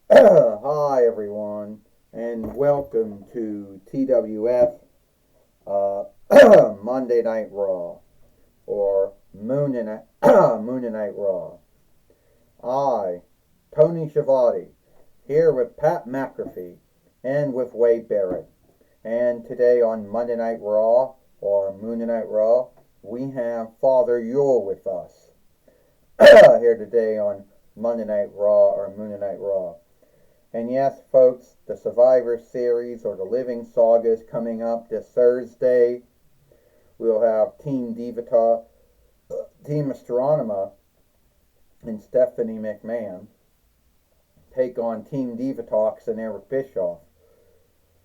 Hi, everyone, and welcome to TWF uh, Monday Night Raw, or Moon and Night Raw. I, Tony Schiavone, here with Pat McAfee and with Wade Barrett. And today on Monday Night Raw, or Moon and Night Raw, we have Father Yule with us here today on Monday Night Raw, or Moon and Night Raw. And yes, folks, the Survivor Series or the Living Saga is coming up this Thursday. We'll have Team Divata, Team Astronema, and Stephanie McMahon take on Team Divatox and Eric Bischoff.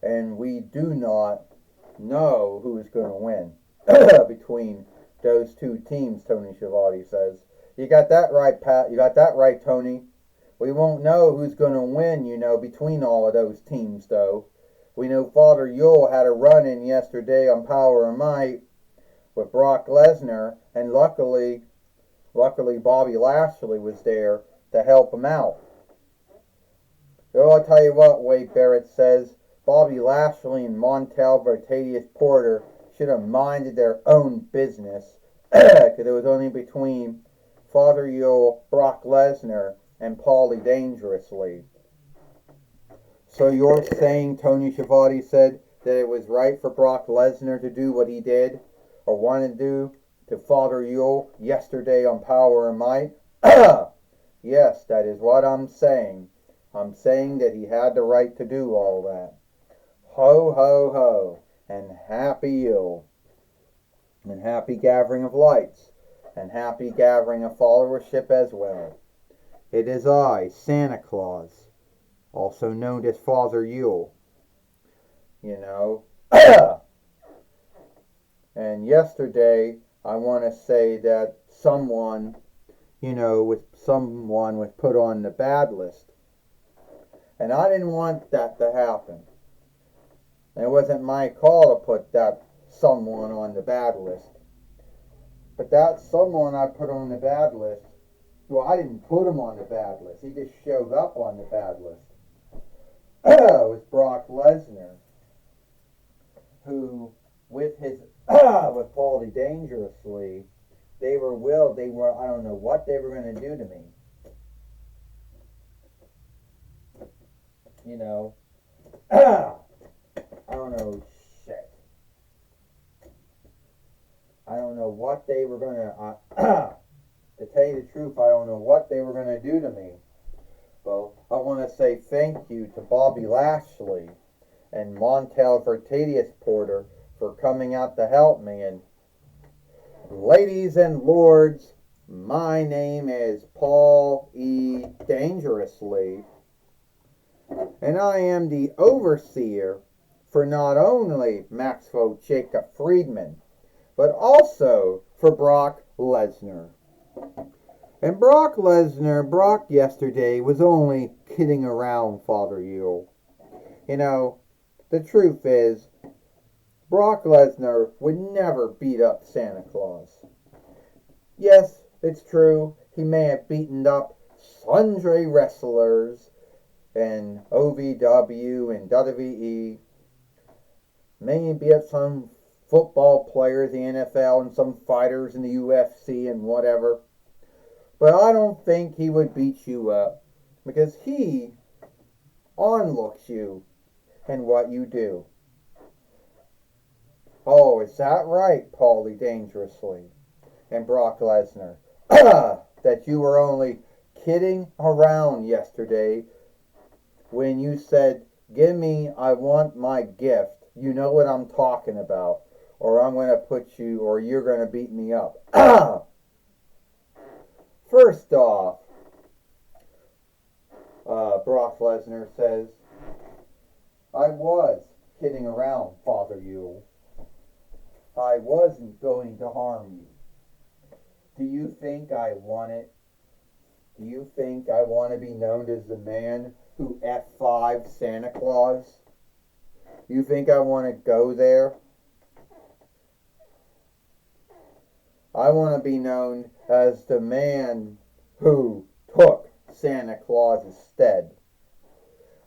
And we do not know who is going to win between those two teams, Tony Schiavone says. You got that right, Pat. You got that right, Tony. We won't know who's going to win, between all of those teams, though. We know Father Yule had a run in yesterday on Power and Might with Brock Lesnar, and luckily Bobby Lashley was there to help him out. So I'll tell you what, Wade Barrett says, Bobby Lashley and Montel Vertadius Porter should have minded their own business because it was only between Father Yule, Brock Lesnar, and Paulie Dangerously. So you're saying, Tony Schiavone said, that it was right for Brock Lesnar to do what he did, or wanted to do, to Father Yule yesterday on Power and Might? Yes, that is what I'm saying. I'm saying that he had the right to do all that. Ho, ho, ho, and happy Yule, and happy gathering of lights, and happy gathering of followership as well. It is I, Santa Claus, also known as Father Yule. You know. And yesterday, I want to say that someone was put on the bad list. And I didn't want that to happen. And it wasn't my call to put that someone on the bad list. But that someone I put on the bad list, well, I didn't put him on the bad list. He just showed up on the bad list. It was Brock Lesnar, who, with his with Paulie Dangerously, I don't know what they were going to do to me. I don't know shit. I don't know what they were going to tell you the truth, I don't know what they were going to do to me. Well, I want to say thank you to Bobby Lashley and Montel Vertadius Porter for coming out to help me. And ladies and lords, my name is Paul E. Dangerously, and I am the overseer for not only Maxwell Jacob Friedman, but also for Brock Lesnar. And Brock yesterday was only kidding around, Father Yule. The truth is, Brock Lesnar would never beat up Santa Claus. Yes, it's true, he may have beaten up sundry wrestlers in OVW and WWE, may beat up some football players in the NFL and some fighters in the UFC and whatever. But I don't think he would beat you up because he onlooks you and what you do. Oh, is that right, Paulie Dangerously and Brock Lesnar? That you were only kidding around yesterday when you said, I want my gift. You know what I'm talking about. Or I'm going to put you, or you're going to beat me up. First off, Brock Lesnar says, I was kidding around, Father Yule. I wasn't going to harm you. Do you think I want it? Do you think I want to be known as the man who F5 Santa Claus? You think I want to go there? I want to be known as the man who took Santa Claus's stead.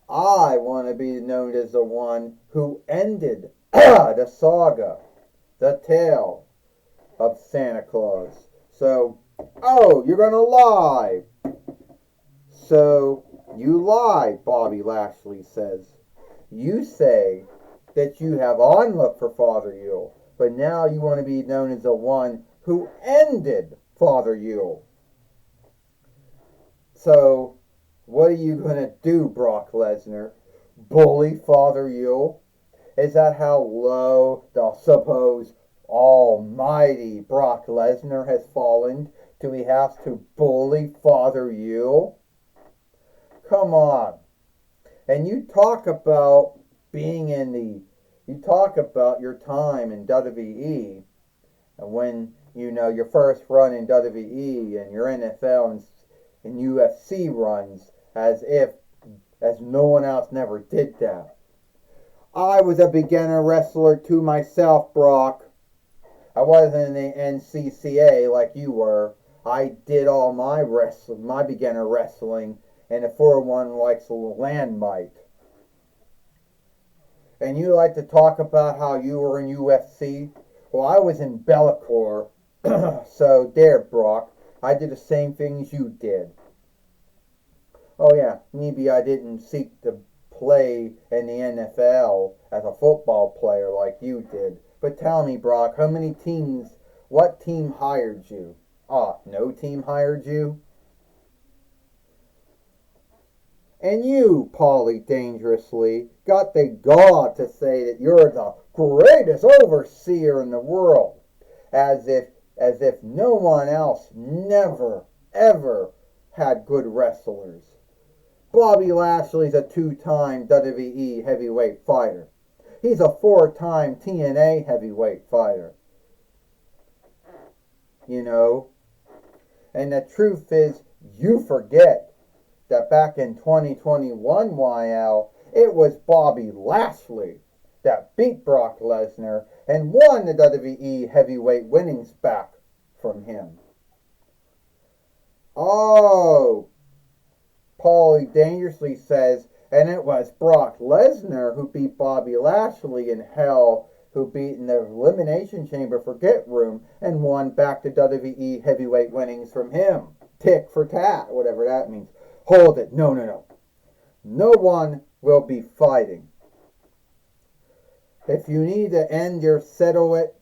I want to be known as the one who ended the saga, the tale of Santa Claus. So, oh, you're going to lie. So, you lie, Bobby Lashley says. You say that you have onlooked for Father Yule, but now you want to be known as the one who ended Father Yule. So, what are you going to do, Brock Lesnar? Bully Father Yule? Is that how low the supposed almighty Brock Lesnar has fallen? Do he have to bully Father Yule? Come on. And you talk about you talk about your time in WWE, and when, your first run in WWE and your NFL and UFC runs, as no one else never did that. I was a beginner wrestler to myself, Brock. I wasn't in the NCCA like you were. I did all my beginner wrestling in a 401 like Landmite. And you like to talk about how you were in UFC? Well, I was in Bellator. So there, Brock. I did the same things you did. Oh yeah, maybe I didn't seek to play in the NFL as a football player like you did. But tell me, Brock, what team hired you? No team hired you? And you, Paulie Dangerously, got the gall to say that you're the greatest overseer in the world. As if no one else never, ever had good wrestlers. Bobby Lashley's a 2-time WWE heavyweight fighter. He's a 4-time TNA heavyweight fighter. And the truth is, you forget that back in 2021, YL, it was Bobby Lashley that beat Brock Lesnar and won the WWE heavyweight winnings back from him. Oh, Paulie Dangerously says, and it was Brock Lesnar who beat Bobby Lashley in Hell, who beat in the Elimination Chamber Forget Room and won back the WWE heavyweight winnings from him. Tick for tat, whatever that means. Hold it. No. No one will be fighting. If you need to settle it,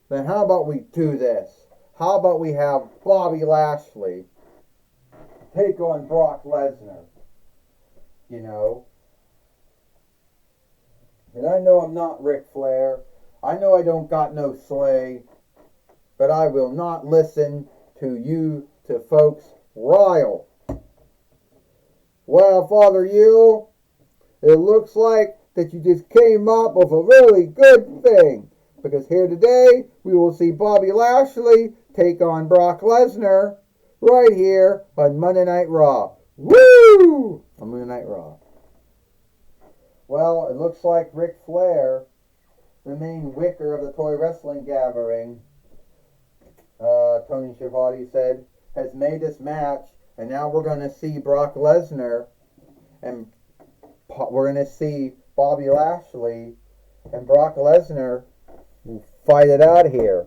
then how about we do this? How about we have Bobby Lashley take on Brock Lesnar? And I know I'm not Ric Flair. I know I don't got no sleigh. But I will not listen to folks rile. Well, Father Yule, it looks like that you just came up with a really good thing. Because here today, we will see Bobby Lashley take on Brock Lesnar right here on Monday Night Raw. Woo! On Monday Night Raw. Well, it looks like Ric Flair, the main wicker of the toy wrestling gathering, Tony Schiavone said, has made this match. And now we're going to see Brock Lesnar, and we're going to see Bobby Lashley and Brock Lesnar fight it out here.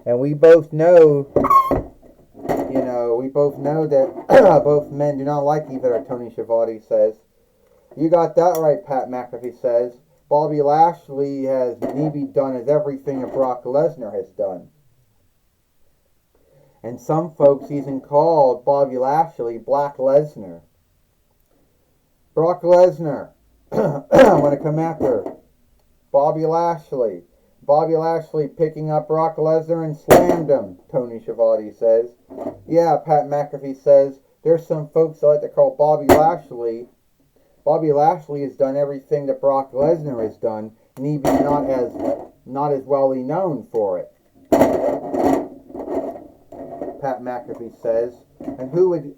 And we both know, that both men do not like each other, Tony Schiavone says. You got that right, Pat McAfee says. Bobby Lashley has maybe done as everything that Brock Lesnar has done. And some folks even called Bobby Lashley Black Lesnar. Brock Lesnar, I'm going to come after Bobby Lashley. Bobby Lashley picking up Brock Lesnar and slammed him, Tony Schiavone says. Yeah, Pat McAfee says, there's some folks that like to call Bobby Lashley. Bobby Lashley has done everything that Brock Lesnar has done, and even not as well known for it. Pat McAfee says. And who would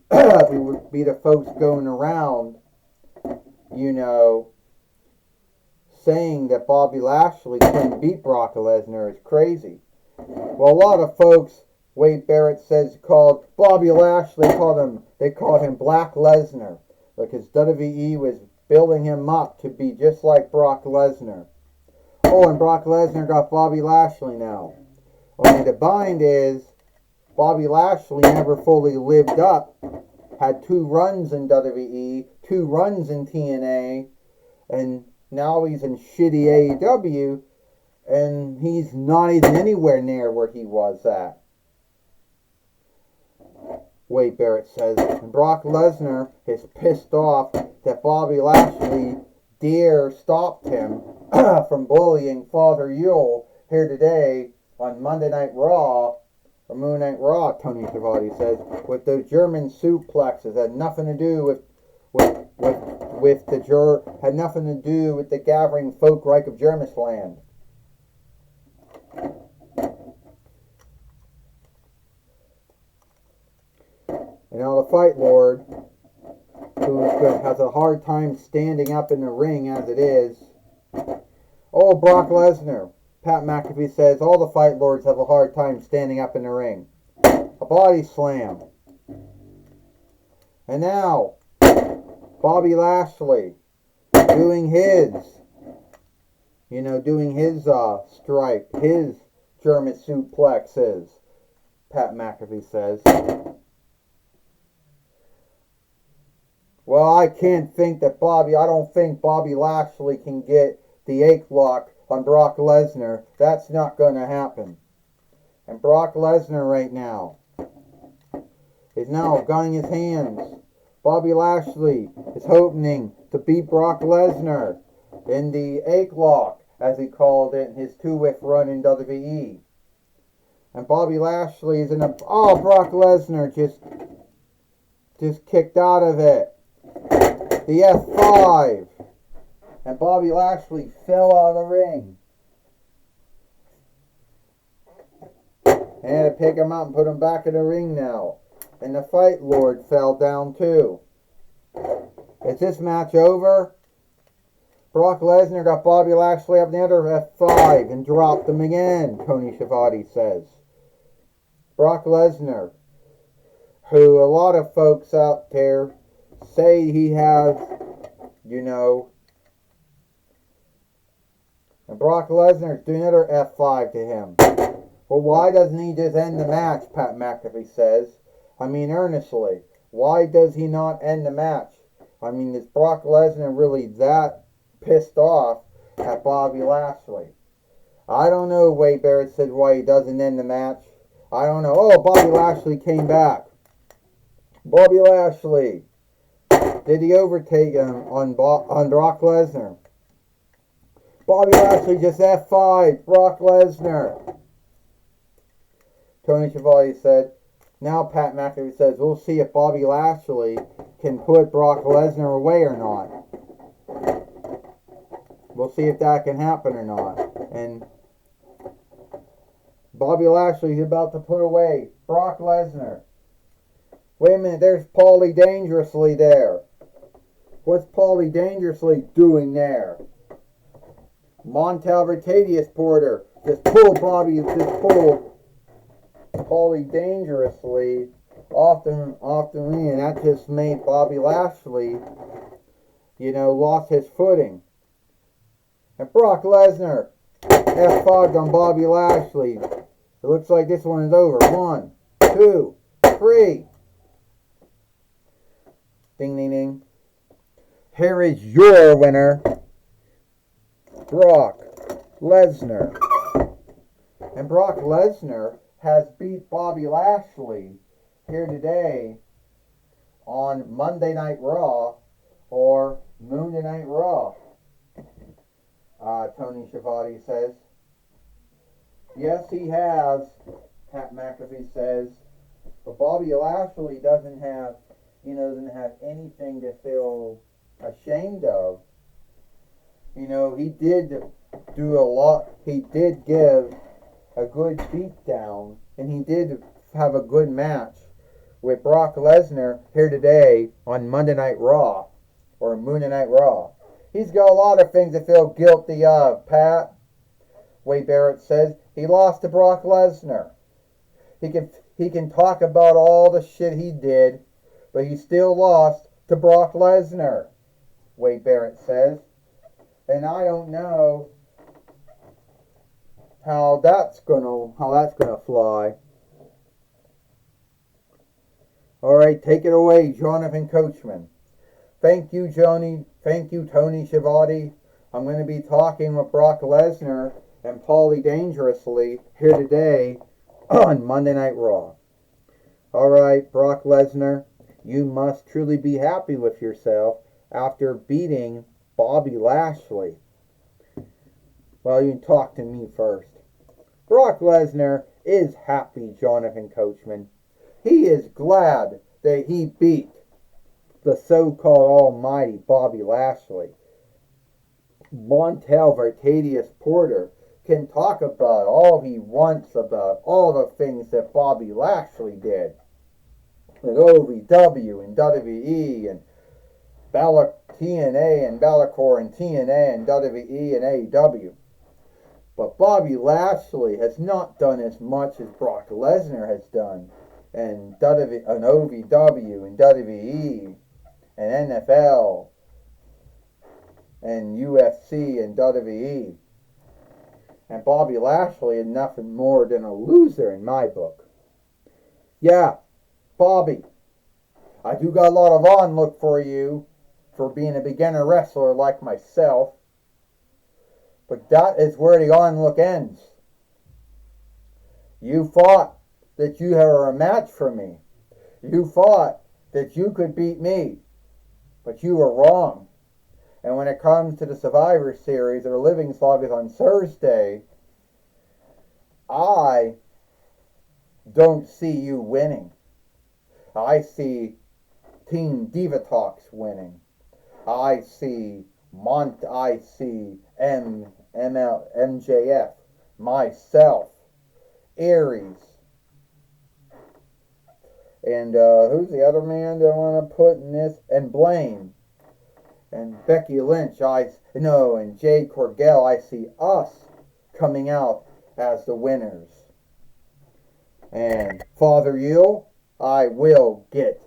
be the folks going around, saying that Bobby Lashley couldn't beat Brock Lesnar is crazy. Well, a lot of folks, Wade Barrett says, called Bobby Lashley, they called him Black Lesnar. because WWE was building him up to be just like Brock Lesnar. Oh, and Brock Lesnar got Bobby Lashley now. Only the bind is Bobby Lashley never fully lived up. Had 2 runs in WWE, 2 runs in TNA, and now he's in shitty AEW, and he's not even anywhere near where he was at. Wade Barrett says, Brock Lesnar is pissed off that Bobby Lashley stopped him from bullying Father Yule here today on Monday Night Raw, or Moon Night Raw, Tony Schiavone says, with those German suplexes. Had nothing to do had nothing to do with the gathering Folkreich of Germisland. And now the Fight Lord, who has a hard time standing up in the ring as it is. Oh, Brock Lesnar. Pat McAfee says all the Fight Lords have a hard time standing up in the ring. A body slam. And now, Bobby Lashley doing his strike, his German suplexes, Pat McAfee says. Well, I don't think Bobby Lashley can get the ache lock on Brock Lesnar. That's not going to happen. And Brock Lesnar right now is now gunning his hands. Bobby Lashley is hoping to beat Brock Lesnar in the ache lock, as he called it in his 2-week run in WWE. And Bobby Lashley is Brock Lesnar just kicked out of it. The F5. And Bobby Lashley fell out of the ring. And had to pick him up and put him back in the ring now. And the Fight Lord fell down too. Is this match over? Brock Lesnar got Bobby Lashley up the other F5 and dropped him again, Tony Schiavone says. Brock Lesnar, who a lot of folks out there say he has, and Brock Lesnar's doing another F5 to him. Well, why doesn't he just end the match, Pat McAfee says. Earnestly. Why does he not end the match? Is Brock Lesnar really that pissed off at Bobby Lashley? I don't know, Wade Barrett said, why he doesn't end the match. I don't know. Oh, Bobby Lashley came back. Bobby Lashley. Did he overtake him on Brock Lesnar? Bobby Lashley just F5 Brock Lesnar. Tony Schiavone said, now Pat McAfee says, we'll see if Bobby Lashley can put Brock Lesnar away or not. We'll see if that can happen or not. And Bobby Lashley's about to put away Brock Lesnar. Wait a minute, there's Paulie Dangerously there. What's Paulie Dangerously doing there? Montel Rotadius Porter just pulled Paulie Dangerously off the ring, and that just made Bobby Lashley, lost his footing. And Brock Lesnar F5'd on Bobby Lashley. It looks like this one is over. 1, 2, 3. Ding, ding, ding. Here is your winner, Brock Lesnar. And Brock Lesnar has beat Bobby Lashley here today on Monday Night Raw or Monday Night Raw. Tony Schiavone says. Yes, he has, Pat McAfee says. But Bobby Lashley doesn't have anything to feel ashamed of. He did do a lot. He did give a good beatdown, and he did have a good match with Brock Lesnar here today on Monday Night Raw or Monday Night Raw. He's got a lot of things to feel guilty of, Pat. Wade Barrett says he lost to Brock Lesnar. He can talk about all the shit he did, but he still lost to Brock Lesnar, Wade Barrett says. And I don't know how that's gonna fly. All right, take it away, Jonathan Coachman. Thank you, Joni. Thank you, Tony Schiavone. I'm going to be talking with Brock Lesnar and Paulie Dangerously here today on Monday Night Raw. All right, Brock Lesnar, you must truly be happy with yourself after beating Bobby Lashley. Well, you can talk to me first. Brock Lesnar is happy, Jonathan Coachman. He is glad that he beat the so-called almighty Bobby Lashley. Montel Vertadius Porter can talk about all he wants about all the things that Bobby Lashley did at OVW and WWE and TNA and Bellator and TNA and WWE and AEW. But Bobby Lashley has not done as much as Brock Lesnar has done and OVW and WWE and NFL and UFC and WWE. And Bobby Lashley is nothing more than a loser in my book. Yeah, Bobby, I do got a lot of onlook for you for being a beginner wrestler like myself. But that is where the onlook ends. You thought that you were a match for me. You thought that you could beat me. But you were wrong. And when it comes to the Survivor Series or Living Sagas on Thursday, I don't see you winning. I see Team Divatox winning. I see MJF, myself, Aries, and who's the other man that I want to put in this? And Blaine, and Becky Lynch, and Jade Corgell. I see us coming out as the winners. And Father Yule, I will get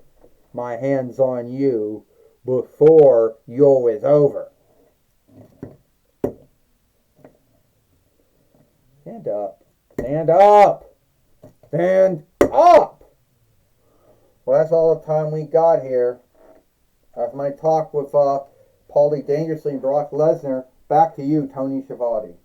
my hands on you before Yule is over. Stand up. Stand up. Stand up. Well, that's all the time we got here. That's my talk with Paulie Dangerously and Brock Lesnar. Back to you, Tony Schiavone.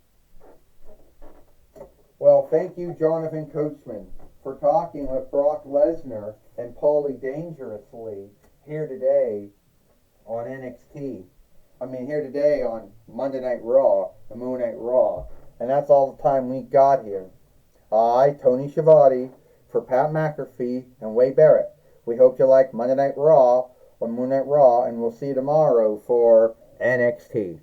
Well, thank you, Jonathan Coachman, for talking with Brock Lesnar and Paulie Dangerously here today on NXT. Here today on Monday Night Raw, the Moon Night Raw. And that's all the time we got here. I, Tony Schiavone, for Pat McAfee and Wade Barrett. We hope you like Monday Night Raw on Moon Night Raw, and we'll see you tomorrow for NXT.